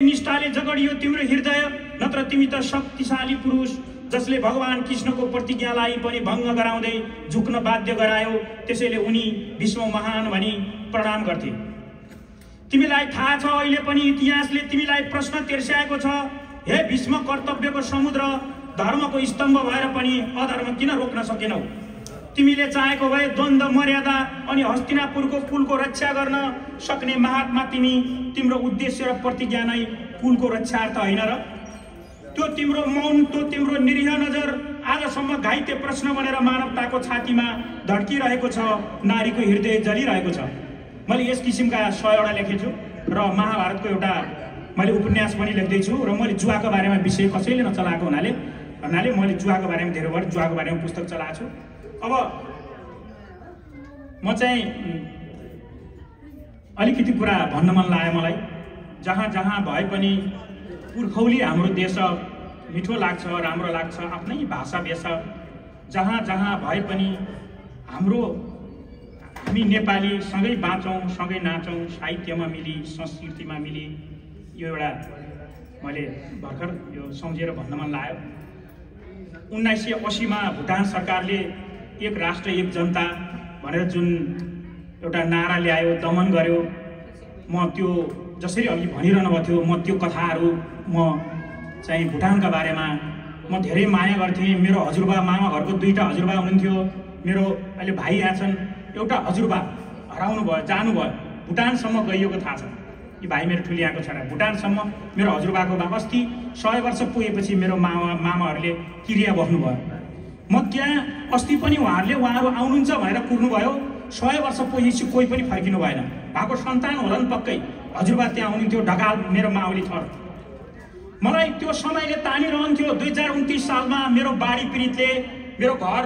निष्ठाले जगडियो तिम्रो हृदय, नत्र तिमी त शक्तिशाली पुरुष जसले भगवान कृष्णको प्रतिज्ञालाई पनि भङ्ग गराउँदै झुक्न बाध्य गरायो। त्यसैले उनी विश्व महान भनी प्रणाम गर्थे। तिमीलाई थाहा छ, अहिले पनि इतिहासले तिमीलाई प्रश्न तेर्स्याएको छ, हे भीष्म, कर्तव्यको समुद्र, धर्मको स्तम्भ भएर पनि अधर्म किन रोक्न सकेनौ? तिमीले चाहेको भए द्वन्द्व, मर्यादा अनि हस्तिनापुरको कुलको रक्षा गर्न सक्ने महात्मा तिम्रो उद्देश्य र प्रतिज्ञा नै कुलको रक्षार्थ होइन र? त्यो तिम्रो मौन, त्यो तिम्रो निरीह नजर आजसम्म घाइते प्रश्न बनेर मानवताको छातीमा धड्किरहेको छ, नारीको हृदय जलिरहेको छ। मैले यस किसिमका 100 लेखेछु र महाभारतको एउटा मैले उपन्यास पनि लेख्दैछु र मैले जुवाको बारेमा विषय कसैले नचलाएको हुनाले मैले जुवाको बारेमा धेरै बार जुवाको बारेमा पुस्तक चलाएको छु। अब म चाहिँ अलिकति कुरा भन्न मन लाग्यो मलाई। जहाँ भए पनि पुर्खौली हाम्रो देश मिठो लाग्छ, राम्रो लाग्छ, आफ्नै भाषा भेषा जहाँ भए पनि हामी नेपाली सँगै बाँचौँ, सँगै नाचौँ, साहित्यमा मिली, संस्कृतिमा मिली, यो एउटा मैले भर्खर यो सम्झेर भन्न मन लाग्यो। 1980 मा भुटान सरकारले एक राष्ट्र एक जनता भनेर जुन एउटा नारा ल्यायो, दमन गर्यो, म त्यो जसरी अघि भनिरहनु भएको थियो, म त्यो कथाहरू म चाहिँ भुटानका बारेमा म धेरै माया गर्थेँ। मेरो हजुरबा, मामा घरको 2टा हजुरबा हुनुहुन्थ्यो। मेरो अहिले भाइ यहाँ छन्, एउटा हजुरबा हराउनु भयो, जानुभयो, भुटानसम्म गइएको थाहा छ। यी भाइ मेरो ठुलियाको छोरा, भुटानसम्म मेरो हजुरबाको बा अस्ति 100 वर्ष पुगेपछि मेरो मामाहरूले किरिया बस्नुभयो। म त्यहाँ अस्ति पनि उहाँहरू आउनुहुन्छ भनेर कुर्नुभयो। 100 वर्ष पुगेपछि कोही पनि फर्किनु भएन। भएको सन्तान होला नि पक्कै, हजुरबा त्यहाँ आउनुहुन्थ्यो, ढकाल मेरो माउली थर। मलाई त्यो समयले तानिरहन्थ्यो। 2029 सालमा मेरो बाढी पीडितले मेरो घर,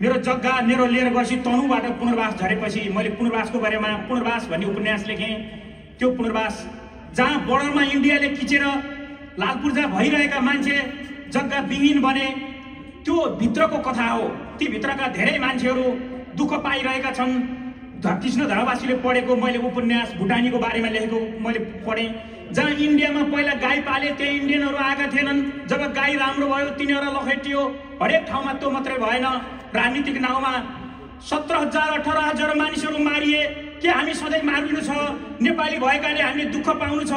मेरो जग्गा मेरो लिएर गएपछि तनुबाट पुनर्वास झरेपछि मैले पुनर्वासको बारेमा पुनर्वास भन्ने उपन्यास लेखेँ। त्यो पुनर्वास जहाँ बोर्डरमा इन्डियाले खिचेर लालपुर्जा भइरहेका मान्छे जग्गा विहीन बने, त्यो भित्रको कथा हो। ती भित्रका धेरै मान्छेहरू दुःख पाइरहेका छन्। कृष्ण धरावासीले पढेको मैले उपन्यास भुटानीको बारेमा लेखेको मैले पढेँ। जहाँ इन्डियामा पहिला गाई पाले, त्यही इन्डियनहरू आएका थिएनन्। जब गाई राम्रो भयो तिनीहरूलाई लखेटियो। हरेक ठाउँमा त्यो मात्रै भएन, राजनीतिक नाउँमा 17,000 18,000 मानिसहरू मारिए। के हामी सधैँ मारिनु छ? नेपाली भएकाले हामीले दुःख पाउनु छ?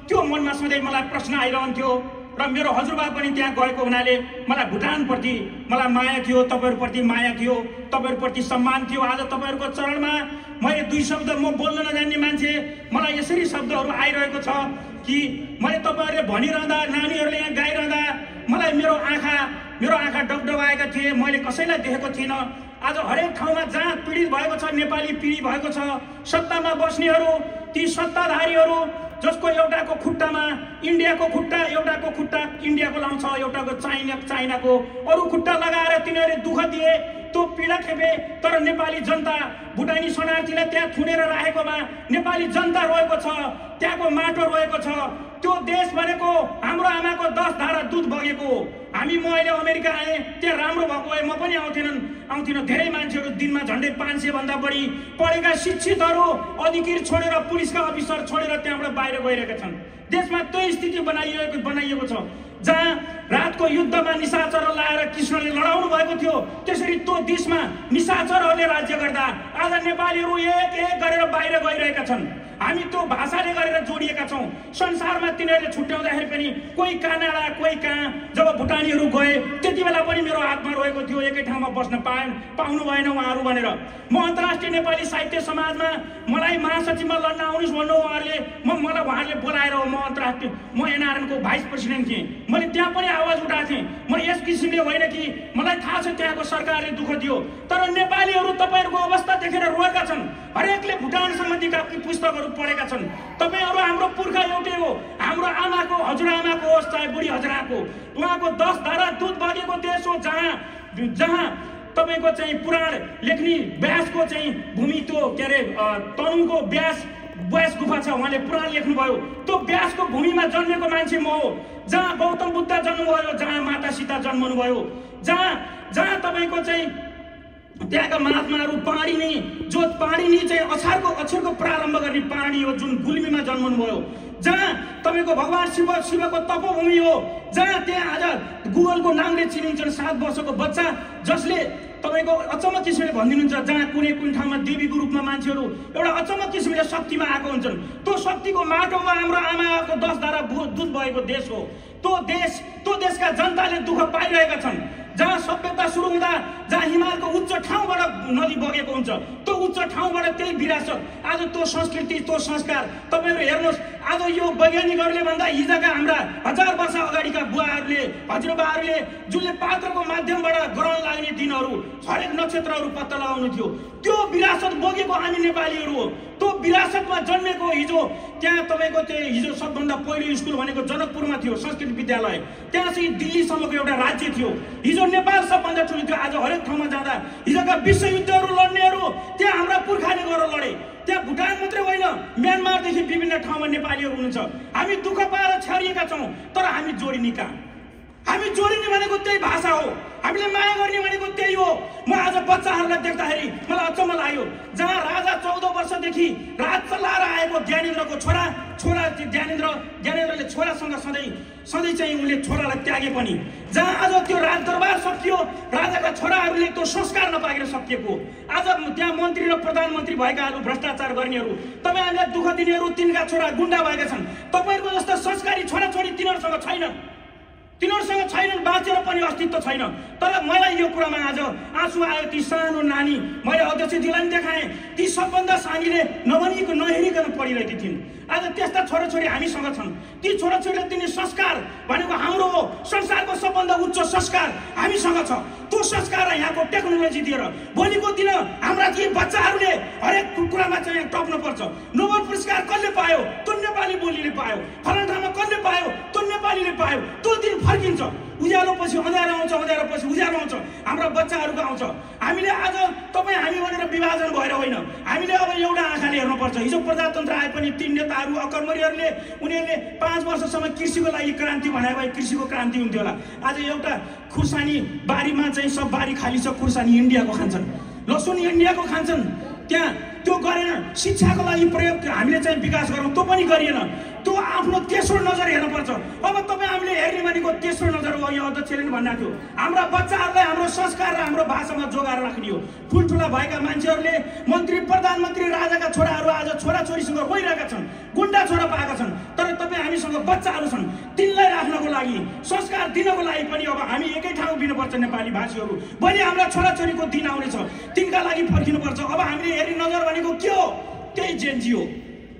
त्यो मनमा सधैँ मलाई प्रश्न आइरहन्थ्यो। र मेरो हजुरबा पनि त्यहाँ गएको हुनाले मलाई भुटानप्रति मलाई माया थियो, तपाईँहरूप्रति माया थियो, तपाईँहरूप्रति सम्मान थियो। आज तपाईँहरूको चरणमा मैले 2 शब्द, म बोल्न नजान्ने मान्छे, मलाई यसरी शब्दहरू आइरहेको छ कि मैले तपाईँहरूले भनिरहँदा, नानीहरूले यहाँ गाइरहँदा मलाई मेरो आँखा डगडगाएका थिए। मैले कसैलाई देखेको थिइनँ। आज हरेक ठाउँमा जहाँ पीडित भएको छ, नेपाली पीडित भएको छ, सत्तामा बस्नेहरू, ती सत्ताधारीहरू जसको एउटाको खुट्टामा इन्डियाको खुट्टा, एउटाको खुट्टा इन्डियाको लाउँछ, एउटाको चाइनाको अरू खुट्टा लगाएर तिनीहरूले दुःख दिए, त्यो पीडा खेपे। तर नेपाली जनता, भुटानी शरणार्थीलाई त्यहाँ थुनेर राखेकोमा नेपाली जनता रोएको छ, त्यहाँको माटो रोएको छ। त्यो देश भनेको हाम्रो आमाको 10 धारा दुध बगेको। म अहिले अमेरिका आएँ, त्यहाँ राम्रो भएको भए म पनि आउँथिनँ। धेरै मान्छेहरू दिनमा झन्डै 500 भन्दा बढी पढेका शिक्षितहरू अधिकृत छोडेर, पुलिसका अफिसर छोडेर त्यहाँबाट बाहिर गइरहेका छन्। देशमा त्यो स्थिति बनाइएको छ। जहाँ रातको युद्धमा निशाचर लाएर कृष्णले लडाउनु भएको थियो, त्यसरी त्यो देशमा निशाचरहरूले राज्य गर्दा आज नेपालीहरू एक गरेर बाहिर गइरहेका छन्। हामी त्यो भाषाले गरेर जोडिएका छौँ। संसारमा तिनीहरूले छुट्याउँदाखेरि पनि कोही कानाडा, कोही कहाँ। जब भुटानीहरू गए त्यति बेला पनि मेरो हातमा रहेको थियो, एकै ठाउँमा बस्न पाउनु भएन उहाँहरू भनेर। म अन्तर्राष्ट्रिय नेपाली साहित्य समाजमा मलाई महासचिवमा लड्न आउनुहोस् भन्नु मलाई उहाँहरूले बोलाएर म अन्तर्राष्ट्रिय एनआरएनको भाइस प्रेसिडेन्ट थिएँ। मैले त्यहाँ पनि आवाज उठाएको थिएँ। म यस किसिमले होइन कि मलाई थाहा छ त्यहाँको सरकारले दुःख दियो, तर नेपालीहरू तपाईँहरूको अवस्था देखेर रोएका छन्। हरेकले भुटान सम्बन्धीका पुस्तकहरू पढेका छन्। तपाईँहरू हाम्रो पुर्खा एउटै हो। हाम्रो आमाको, हजुरआमाको होस् चाहे बुढी हजुरआमाको, उहाँको 10 धारा दुध बगेको देश हो। जहाँ तपाईँको चाहिँ पुराण लेख्ने व्यासको चाहिँ भूमि, त्यो के अरे तनुको व्यास गुफा छ, उहाँले पुराण लेख्नुभयो। त्यो व्यासको भूमिमा जन्मेको मान्छे म हो। जहाँ गौतम बुद्ध जन्मनुभयो, जहाँ माता सीता जन्मनुभयो, जहाँ तपाईँको चाहिँ त्यहाँका महात्माहरू पाणिनि जो पाणिनि चाहिँ अक्षरको प्रारम्भ गर्ने पाणी हो जुन गुल्मीमा जन्मनु भयो, जहाँ तपाईको भगवान शिवको तपोभूमि हो, जहाँ त्यहाँ आज गुगलको नामले चिनिन्छन् 7 वर्षको बच्चा जसले तपाईको अचम्म किसिमले भनिदिनुहुन्छ, जहाँ कुनै ठाउँमा देवीको रूपमा मान्छेहरू एउटा अचम्म किसिमले शक्तिमा आएको हुन्छन्। त्यो शक्तिको माटोमा हाम्रो आमाको 10 धारा दुध भएको देश हो। त्यो देशका जनताले दुःख पाइरहेका छन्, जहाँ सभ्यता सुरु हुँदा जहाँ हिमालको उच्च ठाउँबाट नदी बगेको हुन्छ, त्यो उच्च ठाउँबाट त्यही विरासत, आज त्यो संस्कृति, त्यो संस्कार तपाईहरु हेर्नुहोस्। आज यो वैज्ञानिकहरूले भन्दा हिजोका हाम्रा 1000 वर्ष अगाडिका बुवाहरूले हजुरबाहरूले जुनले पात्रको माध्यमबाट ग्रहण लाग्ने दिनहरू हरेक नक्षत्रहरू पत्ता लगाउनु थियो, त्यो विरासत बोकेको हामी नेपालीहरू हो। त्यो विरासतमा जन्मेको हिजो त्यहाँ तपाईको त्यो हिजो सबभन्दा पहिलो स्कुल भनेको जनकपुरमा थियो संस्कृत विद्यालय, त्यहाँ चाहिँ दिल्लीसम्मको एउटा राज्य थियो। हिजो नेपाल सबभन्दा ठुलो थियो। आज हरेक ठाउँमा जाँदा हिजोका विश्वयुद्धहरू लड्नेहरू त्यहाँ हाम्रा पुर्खाले गएर लडे। त्यहाँ भुटान मात्रै होइन, म्यानमारदेखि विभिन्न ठाउँमा नेपालीहरू हुनुहुन्छ। हामी दुःख पाएर छरिएका छौँ, तर हामी जोडिने कहाँ? हामी जोडिने भनेको त्यही भाषा हो, हामीले माया गर्ने भनेको त्यही हो। म आज बच्चाहरूलाई देख्दाखेरि मलाई अचम्म लाग्यो, जहाँ राजा 14 वर्षदेखि राज चलाएर आएको ज्ञानेन्द्रको छोरा ज्ञानेन्द्रले छोरासँग सधैँ चाहिँ उनले छोरालाई त्यागे पनि, जहाँ आज त्यो राजदरबार सकियो, राजाका छोराहरूले त्यो संस्कार नपाएर सकिएको। आज त्यहाँ मन्त्री र प्रधानमन्त्री भएकाहरू, भ्रष्टाचार गर्नेहरू, तपाईँहरूले दुःख दिनेहरू, तिनका छोरा गुन्डा भएका छन्। तपाईँहरूको जस्तो संस्कारी छोराछोरी तिनीहरूसँग छैनन्, बाँचेर पनि अस्तित्व छैन। तर मलाई यो कुरामा आज आँसु आयो। ती सानो नानी मैले अध्यक्षजीलाई पनि देखाएँ, ती सबभन्दा सानीले नहेरिकन पढिरहेकी थिइन्। आज त्यस्ता छोराछोरी हामीसँग छन्। ती छोराछोरीले दिने संस्कार भनेको हाम्रो हो। संसारको सबभन्दा उच्च संस्कार हामीसँग छ। त्यो संस्कारलाई यहाँको टेक्नोलोजी दिएर भोलिको दिन हाम्रा ती बच्चाहरूले हरेक कुरामा चाहिँ टप्नु पर्छ। नोबेल पुरस्कार कसले पायो? त्यो नेपाली बोलीले पायो। फलाना ठाउँमा कसले पायो? त्यो नेपालीले पायो। त्यो दिन फर्किन्छ। उज्यालो पछि अँध्यारो आउँछ, अँध्यारो पछि उज्यालो आउँछ। हाम्रा बच्चाहरूको आउँछ। हामीले आज तपाईँ हामी भनेर विभाजन भएर होइन, हामीले अब एउटा आँखाले हेर्नुपर्छ। हिजो प्रजातन्त्र आए पनि ती नेताहरू अकर्मरीहरूले उनीहरूले 5 वर्षसम्म कृषिको लागि क्रान्ति भने भए कृषिको क्रान्ति हुन्थ्यो होला। आज एउटा खुर्सानी बारीमा चाहिँ सब बारी खाली छ, खुर्सानी इन्डियाको खान्छन्, लसुन इन्डियाको खान्छन्। त्यहाँ त्यो गरेन। शिक्षाको लागि प्रयोग हामीले चाहिँ विकास गरौँ, त्यो पनि गरिएन। त्यो आफ्नो तेस्रो नजर हेर्नुपर्छ। अब तपाईँ हामीले हेर्ने भनेको तेस्रो नजर हो। यो अध्यक्षले पनि भनेको थियो, हाम्रा बच्चाहरूलाई हाम्रो संस्कार र हाम्रो भाषामा जोगाएर राख्ने हो। ठुल्ठुला भएका मान्छेहरूले मन्त्री प्रधानमन्त्री राजाका छोराहरू आज छोराछोरीसँग रोइरहेका छन्, गुन्डा छोरा पाएका छन्। तर तपाईँ हामीसँग बच्चाहरू छन्, तिनलाई राख्नको लागि, संस्कार दिनको लागि पनि अब हामी एकै ठाउँ दिनुपर्छ। नेपाली भाषीहरू भोलि हाम्रा छोराछोरीको दिन आउनेछ, तिनका लागि फर्किनुपर्छ। अब हामीले हेर्ने नजर भनेको के हो? त्यही जेन्जी हो,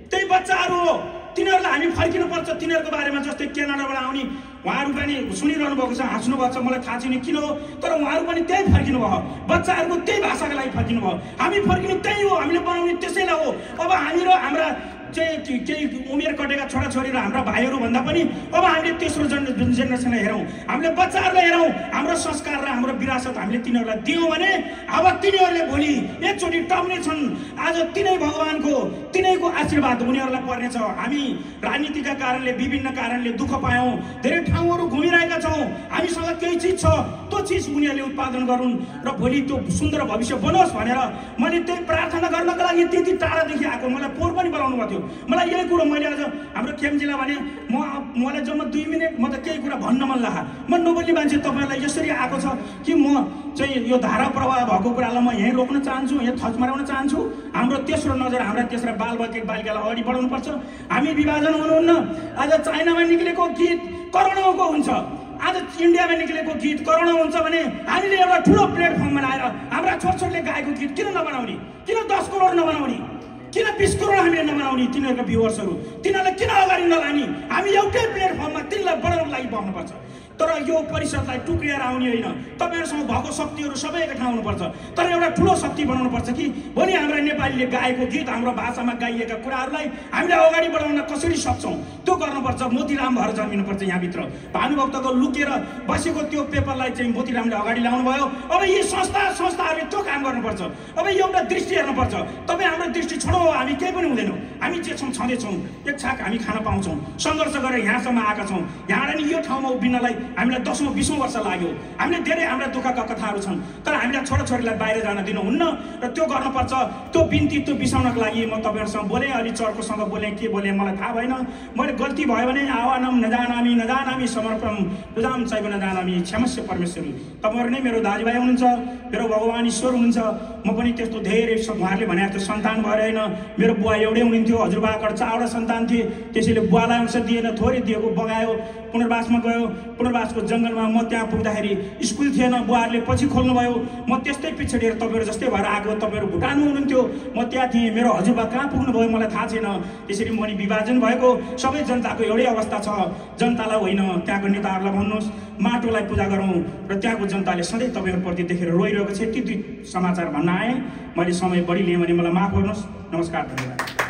त्यही बच्चाहरू हो। तिनीहरूलाई हामी फर्किनुपर्छ। तिनीहरूको बारेमा जस्तै क्यानाडाबाट आउने उहाँहरू पनि सुनिरहनु भएको छ, हाँस्नु भएको छ, मलाई थाहा छैन किन हो, तर उहाँहरू पनि त्यही फर्किनु भयो। बच्चाहरूको त्यही भाषाको लागि फर्किनु भयो। हामी फर्किनु त्यही हो, हामीले बनाउने त्यसैलाई हो। अब हामी र हाम्रा चाहिँ केही उमेर कटेका छोराछोरी र हाम्रा भाइहरू भन्दा पनि अब हामीले तेस्रो जेनेरेसनलाई हेरौँ, हामीले बच्चाहरूलाई हेरौँ। हाम्रो संस्कार र हाम्रो विरासत हामीले तिनीहरूलाई दियौँ भने अब तिनीहरूले भोलि एकचोटि टप्ने छन्। आज तिनै भगवानको, तिनैको आशीर्वाद उनीहरूलाई पर्नेछ। हामी राजनीतिका कारणले, विभिन्न कारणले दुःख पायौँ, धेरै ठाउँहरू घुमिरहेका छौँ। हामीसँग केही चिज छ, त्यो चिज उनीहरूले उत्पादन गरून् र भोलि त्यो सुन्दर भविष्य बनोस् भनेर मैले त्यही प्रार्थना गर्नको लागि त्यति टाढादेखि आएको। मलाई पोहोर पनि बोलाउनु भएको थियो। मलाई यही कुरो मैले आज हाम्रो खेमजीलाई भने मलाई जम्मा 2 मिनट म त केही कुरा भन्न मन लाग्यो। म नोबेली मान्छे तपाईँलाई यसरी आएको छ कि म चाहिँ यो धारा प्रवाह भएको कुरालाई म यहीँ रोक्न चाहन्छु, यहाँ थच मराउन चाहन्छु। हाम्रो तेस्रो नजर हाम्रा तेस्रा बालिकालाई अगाडि बढाउनु पर्छ। हामी विभाजन हुनुहुन्न। आज चाइनामा निक्लेको गीत करोडौँको हुन्छ, आज इन्डियामा निक्लेको गीत करोडौँ हुन्छ भने हामीले एउटा ठुलो प्लेटफर्ममा आएर हाम्रा छोरछोरीले गाएको गीत किन नबनाउने? किन 10 करोड नबनाउने? किन 20 करोड हामीले नबनाउने? तिनीहरूका भ्युवर्सहरू तिनीहरूलाई किन अगाडि नलाने? हामी एउटै प्लेटफर्ममा तिनलाई बढाउनको लागि बढ्नुपर्छ। तर यो परिषदलाई टुक्रिएर आउने होइन। तपाईँहरूसँग भएको शक्तिहरू सबै एक ठाउँ हुनुपर्छ। तर एउटा ठुलो शक्ति बनाउनुपर्छ कि भोलि हाम्रा नेपालीले गाएको गीत, हाम्रो भाषामा गाइएका कुराहरूलाई हामीले अगाडि बढाउन कसरी सक्छौँ त्यो गर्नुपर्छ। मोतीराम भएर जन्मिनुपर्छ यहाँभित्र। भानुभक्तको लुकेर बसेको त्यो पेपरलाई चाहिँ मोतीरामले अगाडि ल्याउनु भयो। अब यी संस्थाहरूले त्यो काम गर्नुपर्छ। अब एउटा दृष्टि हेर्नुपर्छ। तपाईँ हाम्रो दृष्टि छोडो, हामी केही पनि हुँदैनौँ। हामी जे छौँ छँदैछौँ। एक छाक हामी खान पाउँछौँ। सङ्घर्ष गरेर यहाँसम्म आएका छौँ। यहाँलाई नि यो ठाउँमा उभिनलाई हामीलाई 10औं 20औं वर्ष लाग्यो। हामीले धेरै हाम्रा दुःखका कथाहरू छन्, तर हामीलाई छोराछोरीलाई बाहिर जान दिनुहुन्न र त्यो गर्नुपर्छ। त्यो बिन्ती, त्यो बिसाउनको लागि म तपाईँहरूसँग बोलेँ, अलि चर्कोसँग बोलेँ, के बोलेँ मलाई थाहा भएन। मैले गल्ती भयो भने आवानम नजानामी समर्पणम पूजाम चैव नजानामी क्षमस्य परमेश्वरी। तपाईँहरू नै मेरो दाजुभाइ हुनुहुन्छ, मेरो भगवान ईश्वर हुनुहुन्छ। म पनि त्यस्तो धेरै उहाँहरूले भने जस्तो सन्तान भएर होइन। मेरो बुवा एउटै हुनुहुन्थ्यो, हजुरबाबाट 4वटा सन्तान थिए। त्यसैले बुवालाई अंश दिएन, थोरै दिएको बगायो, पुनर्वासमा गयो। पुनर्वासको जङ्गलमा म त्यहाँ पुग्दाखेरि स्कुल थिएन, बुवाहरूले पछि खोल्नुभयो। म त्यस्तै पिछडिएर तपाईँहरू जस्तै भएर आएको। तपाईँहरू भुटानमा हुनुहुन्थ्यो, म त्यहाँ थिएँ। मेरो हजुरबा कहाँ पुग्नुभयो मलाई थाहा छैन। त्यसरी मनी विभाजन भएको। सबै जनताको एउटै अवस्था छ, जनतालाई होइन त्यहाँको नेताहरूलाई भन्नुहोस् माटोलाई पूजा गरौँ। र त्यहाँको जनताले सधैँ तपाईँहरूप्रति देखेर रोइरहेको छ। यति दुई समाचार भन्न आएँ। मैले समय बढी लिएँ भने मलाई माफ गर्नुहोस्। नमस्कार, धन्यवाद।